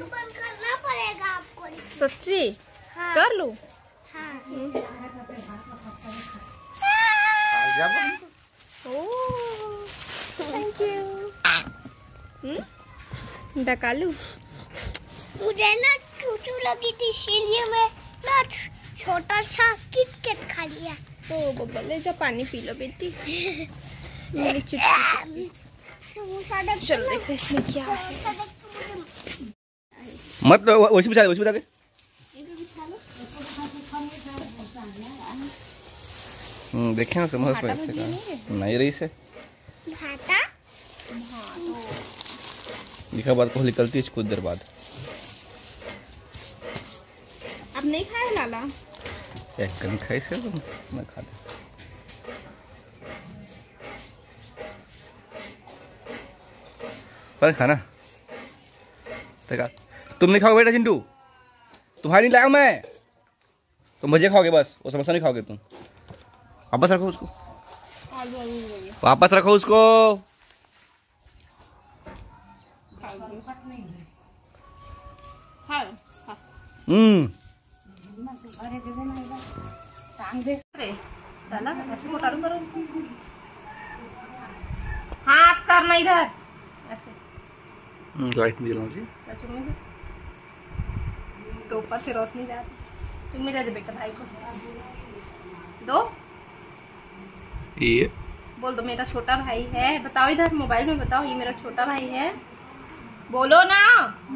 बंद करना पड़ेगा आपको। सच्ची? हाँ। कर लूं? हाँ। Thank you. डका लूं? मुझे ना चूचू लगी थी इसीलिए मैं ना छोटा सा किटकैट खा लिया। ओ बब्बा ले जा पानी पी लो बेटी। मेरी चिट्टी। चल देखते इसमें क्या है। मत वैसे बिछा के। देखे ना समझ नहीं रही से घाटा लिखा बात को निकलती है कुछ देर बाद। अब नहीं खाए लाला? एक कभी खाई से तुम मैं खा दे। पर खाना देखा तुम नहीं खाओगे बेटा चिंटू, तुम्हारी नहीं लाया मैं, तुम भजिया खाओगे बस, वो समोसा नहीं खाओगे तुम। वापस रखो उसको, वापस रखो उसको। हाथ करना इधर ऐसे। तो ऊपर से रोशनी जाती। चुम्मी दे दे बेटा भाई को। दो ये बोल दो मेरा छोटा भाई है। बताओ इधर मोबाइल में बताओ, ये मेरा छोटा भाई है। बोलो ना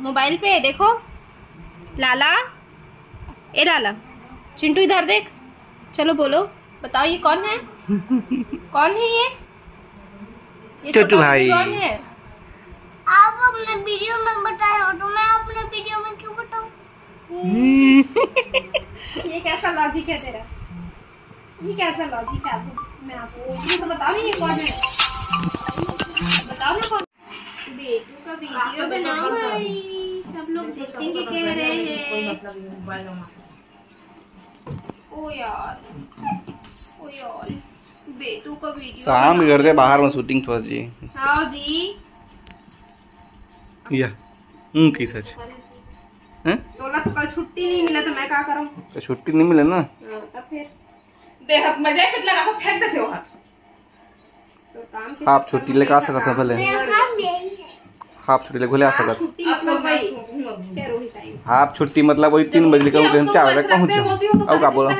मोबाइल पे। देखो लाला, ए लाला, चिंटू इधर देख। चलो बोलो, बताओ ये कौन है? कौन है ये छोटू भाई कौन है? आप अपने वीडियो में बताए हो तो मैं अपने वीडियो में क्यों बताऊं? ये कैसा लॉजिक है तेरा? ये कैसा लॉजिक है? मैं आपसे पूछ रही तो बताओ ये कौन है? बताओ ना कौन। बेटू का वीडियो बनाओ भाई, सब लोग देखेंगे कह रहे हैं। ओ यार बेटू का वीडियो शाम कर दे बाहर में शूटिंग थोड़ा जी। हाँ जी या की सच हैं? तोला तो कल छुट्टी नहीं मिला तो मैं क्या करूं? तो छुट्टी नहीं मिले ना तब फिर देह मजे कुछ लगा तो फेंक देते हो हाथ। तो काम के आप छुट्टी लेकर आ सकते थे पहले। मेरा काम यही है। आप छुट्टी लेकर आ सकते। छुट्टी मतलब भाई आप छुट्टी मतलब वही 3 बजे का 4 बजे पहुंचे। अब क्या बोला?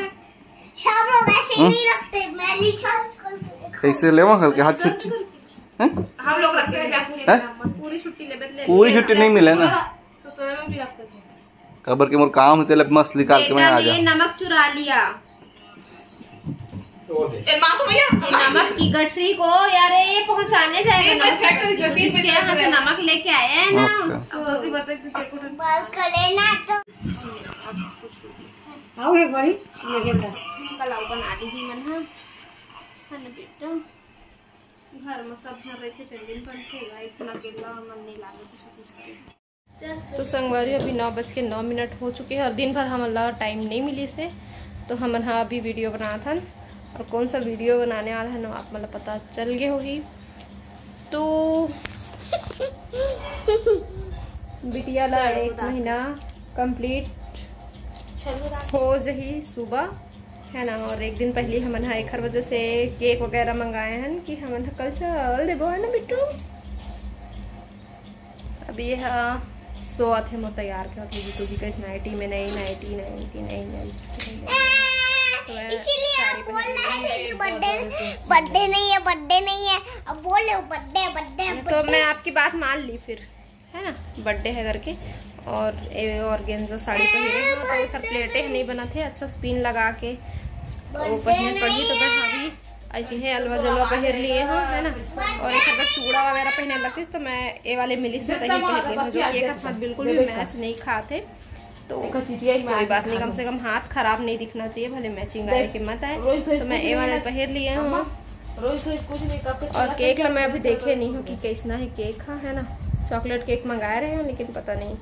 सब लोग ऐसे ही नहीं रखते। मैं रिचार्ज करके कैसे लेवा कल के हाथ छुट्टी हैं? हम लोग रखते हैं हैं? पूरी छुट्टी ले बदले। पूरी छुट्टी नहीं मिले ना। तो तुम्हें में भी रखते थे। खबर के मोर काम होते ले मस्त निकाल के मैं आ जा। नमक चुरा लिया नमक की गठरी को यार, ये पहुंचाने जाएगा। इसके यहाँ से नमक लेके आए हैं ना। बाल करे ना तो कलाऊ बना दी थी मन। हाँ बेटा घर में सब झर रहे थे 3 दिन बन के अकेला मन नहीं लागे। तो संगवारी अभी 9:09 हो चुके हैं और दिन भर हमारा टाइम नहीं मिली से, तो हम अभी वीडियो बना था। और कौन सा वीडियो बनाने वाला है ना आप मतलब पता चल गए हो ही। तो बिटिया ला 1 महीना कंप्लीट हो जही सुबह है ना। और 1 दिन पहले हम 1 बजे से केक वगैरह मंगाए हैं कि हम कल चल देबो है ना बिट्टू। अभी सोआ थे मैं तैयार के बिट्टू जी कैसे नाइटी में नहीं इसीलिए आप बोल रहे थे कि बर्थडे नहीं है अब बोल रहे हो बर्थडे। तो मैं आपकी बात मान ली फिर है ना, बर्थडे है करके। और ऑर्गेन्जा साड़ी पहने तो इधर प्लेटें नहीं बना थे अच्छा स्पिन लगा के वो पहने पड़ी। तो मैं अभी ऐसे ही अलवा जलवा पहन लिए हूँ है ना। और एक अगर चूड़ा वगैरह पहने लगती तो मैं ये वाले मिली से पहन ली हूँ जो कि एक साथ बिल्कुल भी मैच नहीं खाते। तो कोई बात नहीं, कम से कम हाथ खराब नहीं दिखना चाहिए, भले मैचिंग आए कि मत आए। तो मैं ये वाले पहन लिए हूँ। और केक ला मैं अभी देखे नहीं हूँ कि कैसा है केक है ना। चॉकलेट केक मंगाए रहे हैं लेकिन पता नहीं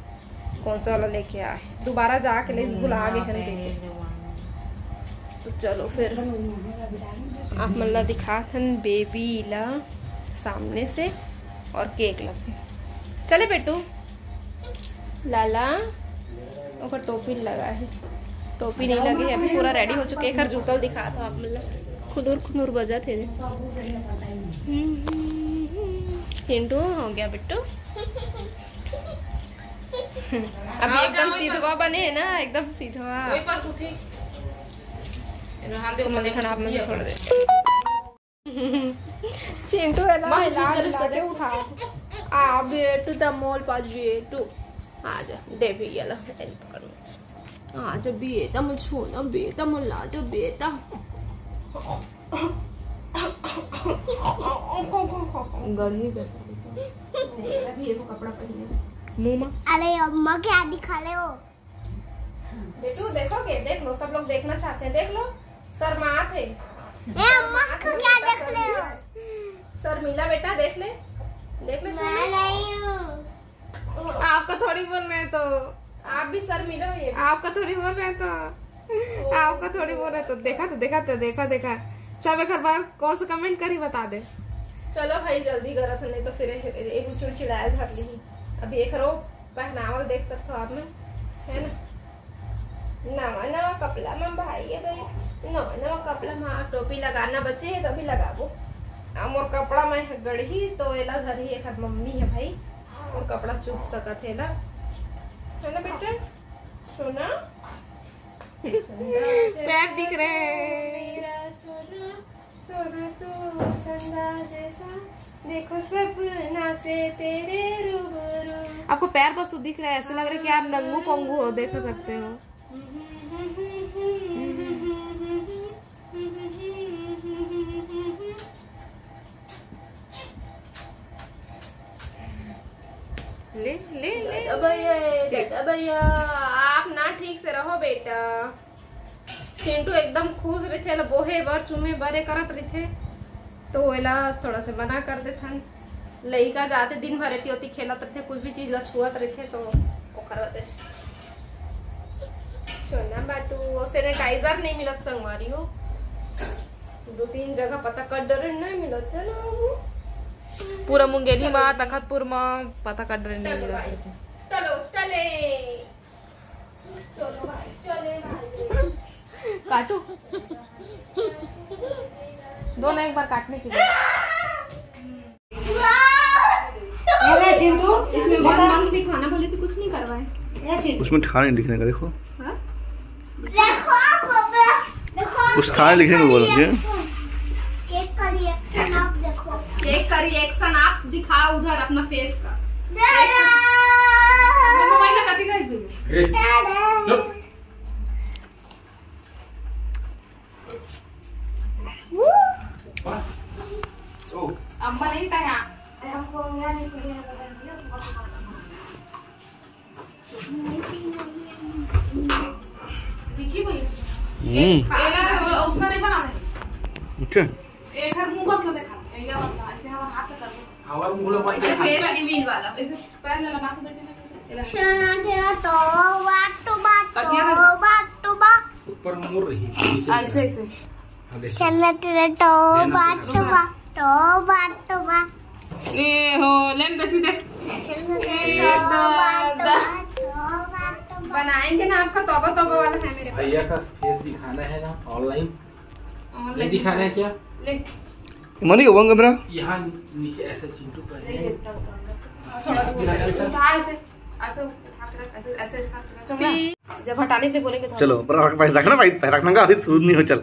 कौन सा वाला लेके आए, दोबारा जाके ले भुला गए हैं। तो चलो फिर आप मतलब दिखाते बेबी ला सामने से और केक लगे। चले बेटू लाला ओकर टोपी लगा है, टोपी नहीं लगी है, अभी पूरा रेडी हो चुके हैं। जूतल दिखा था आप मतलब खुदूर खुदूर बजा थे। चिंटू हो गया बिट्टू। अभी एकदम सीधवा बने है ना, एकदम सीधवा। आप में से छोड़ दे। चिंटू है ना उठा आ बेटू द मोल पास बेटू आजा दे भी ये ला आजा बेटा मुझ छोना बेटा मुल्ला जो बेटा गढ़ी का साड़ी वो कपड़ा पहने मुंह में। अरे अम्मा क्या दिखा रहे हो बेटू? देखोगे? देख लो, सब लोग देखना चाहते हैं, देख लो। शर्मा थे अम्मा को क्या देख रहे हो? शर्मिला बेटा देख ले, देख ले। मैं नहीं हूँ। आपका थोड़ी बोल रहे हैं तो आप भी शर्मिला हो। ये आपका थोड़ी बोल रहे हैं तो आपका थोड़ी बोल रहे तो देखा सब एक बार कौन सा कमेंट करी बता दे। चलो भाई जल्दी करो, नहीं तो फिर एक चिड़चिड़ाया धर ली। अभी एक रो पहनावल देख सकते हो आप में, है ना? नवा कपड़ा में भाई है भाई, नवा कपड़ा में टोपी लगाना बच्चे है तभी लगाबो। मोर कपड़ा में गढ़ी तो एला धरी एक मम्मी है भाई, और कपड़ा चुप सकत है ना बेटा? सोना पैर दिख रहे हैं। सोना तू चंदा जैसा देखो सपना से तेरे रूबरू। आपको पैर बस तो दिख रहा है, ऐसा लग रहा है कि आप नंगू पंगू हो, देख सकते हो। ले ले ले भैया आप ना ठीक से रहो बेटा। चिंटू एकदम खुश रहे थे, बोहे बर चुमे बरे करत रहे थे, तो वेला थोड़ा से मना कर दे थन। लड़का जाते दिन भर रहती होती खेलत रहे, कुछ भी चीज छुअत रहे तो वो करवाते। सोना बातू सैनिटाइजर नहीं मिलत संगवारी हो, 2-3 जगह पता कर डर नहीं मिलत है ना। पूरा मुंगेली में तखतपुर में पता कर डर नहीं मिलत। चलो चले चलो भाई चले भाई। काटो दोनों एक बार काटने के लिए। इसमें मंथ लिखवाना बोले थे, कुछ नहीं करवाए। उसमें ठा नहीं लिखने का, देखो देखो कुछ था लिखने को बोला मुझे। केक का रिएक्शन आप देखो, केक का रिएक्शन आप दिखाओ उधर अपना फेस का। मोबाइल लगा के अम्मा नहीं था यहाँ। देखिए भैया उसका नहीं बना है। अच्छा एक हर मुंह बस देखा ये बस ऐसे हम हाथ से कर दो हवा मुंह लो ऐसे फेस रिवील वाला ऐसे पैर लगा के बैठे शना तेरा तो बात ऊपर मुड़ रही ऐसे ऐसे शना तेरा तो बात ए हो लेन देखी देख बनाएंगे ना आपका तौबा तौबा वाला है मेरे पास। भैया का फेस दिखाना है ना ऑनलाइन, नहीं दिखाना है क्या? ले मनी को बंग मेरा यहाँ नीचे ऐसा चिंटू पर है। जब हटाने से बोलेंगे तो चलो रखना भाई, रखना का अभी सूद नहीं हो। चल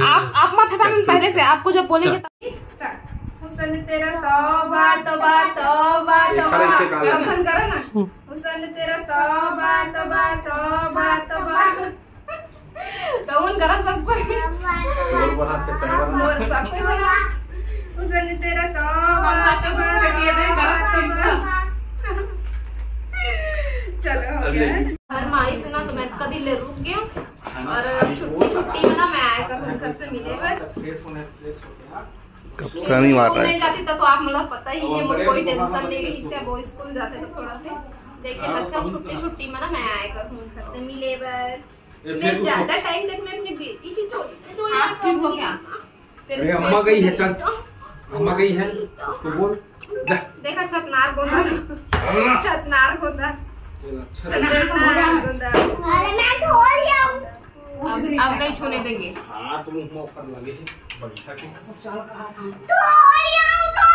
आप मत हटाना पहले से, आपको जब बोलेंगे हुसन तेरा तौबा तौबा तौबा तौबा गमन करो ना। हुसन तेरा तौबा तौबा तौबा तौबा कौन करा सबको सबको बना। हुसन तेरा तौबा तौबा चलो हो गया। हर माई से ना तो मैं कभी ले रुक गया और छुट्टी में ना मैं आया कर घर से मिले बस कपसा नहीं मार रहा है। नहीं जाती तो आप मतलब पता ही है, मुझे कोई टेंशन नहीं रही से। वो स्कूल जाते तो थोड़ा से देखे लगता है छुट्टी में ना मैं आया करूँ घर से मिले बस। मैं ज्यादा टाइम तक मैं अपनी बेटी की तो आप ठीक हो गया। तेरे अम्मा गई है, चल अम्मा गई है उसको बोल। देखा छतनार गोंदा छतनार गोंदा अरे मैं धो लिया हूँ। अब नहीं छूने देंगे। हाँ तुम कर लगे बैठा के धो लिया हूँ तो।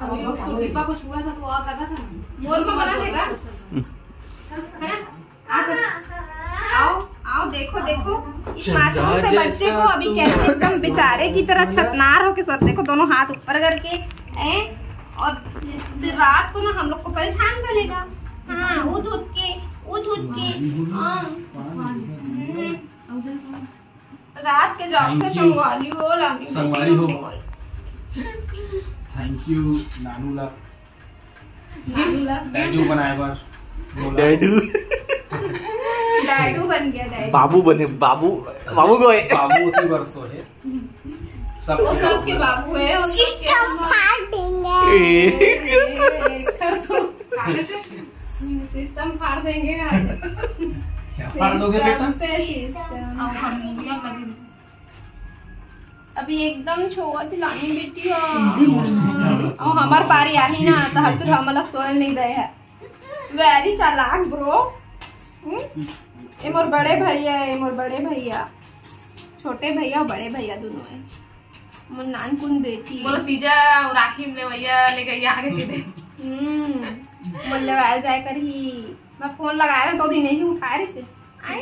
अभी उसको दीपा को छुआ था तो और लगा था। मोर को बना देगा, है ना? आओ आओ देखो देखो इस मासूम से बच्चे को अभी कैसे एकदम बेचारे की तरह छतनार होके सोते। देखो दोनों हाथ ऊपर करके हैं और फिर रात को ना हम लोग को परेशान करेगा। हाँ उठ उठ के हाँ। रात के जाओ के संगवारी हो लानी संगवारी हो। थैंक यू नानूला डैडू बनाए बार डैडू डैडू बन गया। डैडू बाबू बने बाबू गए बाबू उसी वर्षों है सब वो सबके बाबू है और सिस्टम फाड़ देंगे। सिस्टम फाड़ देंगे। क्या फाड़ दोगे बेटा? अभी एकदम छोआ दिलानी बेटी और हमार पारी आई ना तो फिर हमला सोए नहीं दे है। वेरी चालाक ब्रो। ये मोर बड़े भैया है, मोर बड़े भैया, छोटे भैया और बड़े भैया दोनों है। मोर नान कुन बेटी बोलो पिज्जा और राखी में भैया ले गई आगे दे। बोले वाल जाए कर ही मैं फोन लगाया तो दिन नहीं उठा रही से आए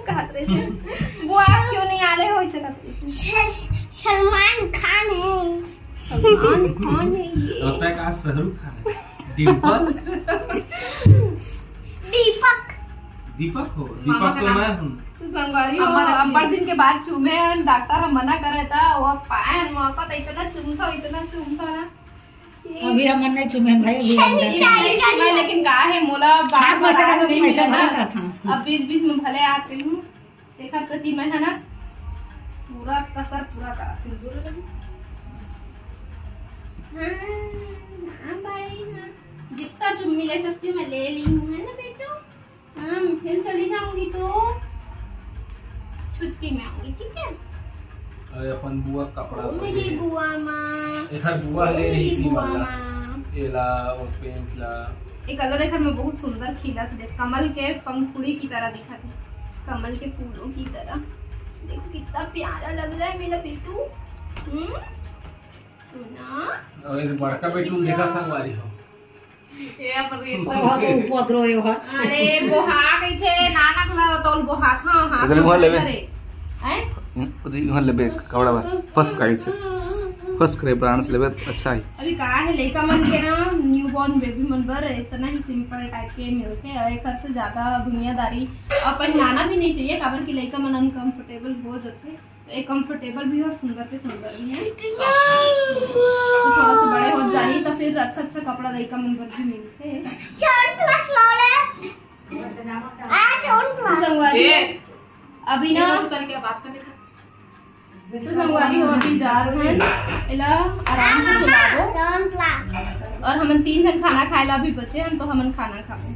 कहत रहे से वो आप क्यों नहीं आ रहे हो ऐसे कहत रहे सलमान खान है। सलमान खान है ये होता है कहाँ शाहरुख खान है? डिम्पल दीपक हो दीपक तो मैं हूँ। संगवारी हो अब्बर दिन के बाद चूमे डॉक्टर हम मना करे था वो पायन मौका तो इतना चुमता ना अभी हम नहीं चुमे भाई अभी लेकिन का है मोला बाहर नहीं मिला ना। अब बीच में भले आती हूँ देखा सती मैं है ना पूरा कसर पूरा करा सिंदूर लगी। हाँ भाई हाँ जितना चुम्मी ले सकती हूँ मैं ले ली हूँ है ना बेटू। हाँ फिर चली जाऊंगी तो छुट्टी में आऊंगी ठीक है। अरे अपन बुआ कपड़ा मेरी बुआ माँ एक बुआ ले रही सी वाला एला और पेंट ला एक कलर देखर में बहुत सुंदर खिला था। देख कमल के पंखुड़ी की तरह दिखा था, कमल के फूलों की तरह। देखो कितना प्यारा लग रहा है मेरा बेटू। सुना और ये बड़का बेटू देखा संगवारी हो उपद्रो अरे बोहा कही थे नाना कला तोल बोहा था हाथ इधर वहाँ लेवे हैं वहाँ लेवे कपड़ा फर्स्ट काइट से फर्स्ट करे ब्रांड से लेवे अच्छा है। अभी कहा है लड़का मन के ना न्यू बॉर्न बेबी मन बर इतना ही सिंपल टाइप के मिलते हैं। एक से ज्यादा दुनियादारी और पहनाना भी नहीं चाहिए काबर की लड़का मन अनकंफर्टेबल हो जाते हैं। तो एक कंफर्टेबल भी और सुंदर से सुंदर भी है। तो थोड़ा सा बड़े हो जाए तो फिर अच्छा कपड़ा लड़का मन पर भी मिलते हैं। अभी ना बात करने का तो संगवारी हो अभी जा रहे हैं इला आराम से सुला दो और हम 3 जन खाना खाए ला भी बचे हैं तो हम खाना खाओ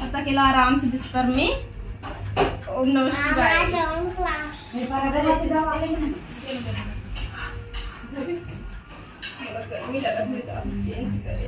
तब तक इला आराम से बिस्तर में। ओम नमः शिवाय। गर्मी लगा चेंज करे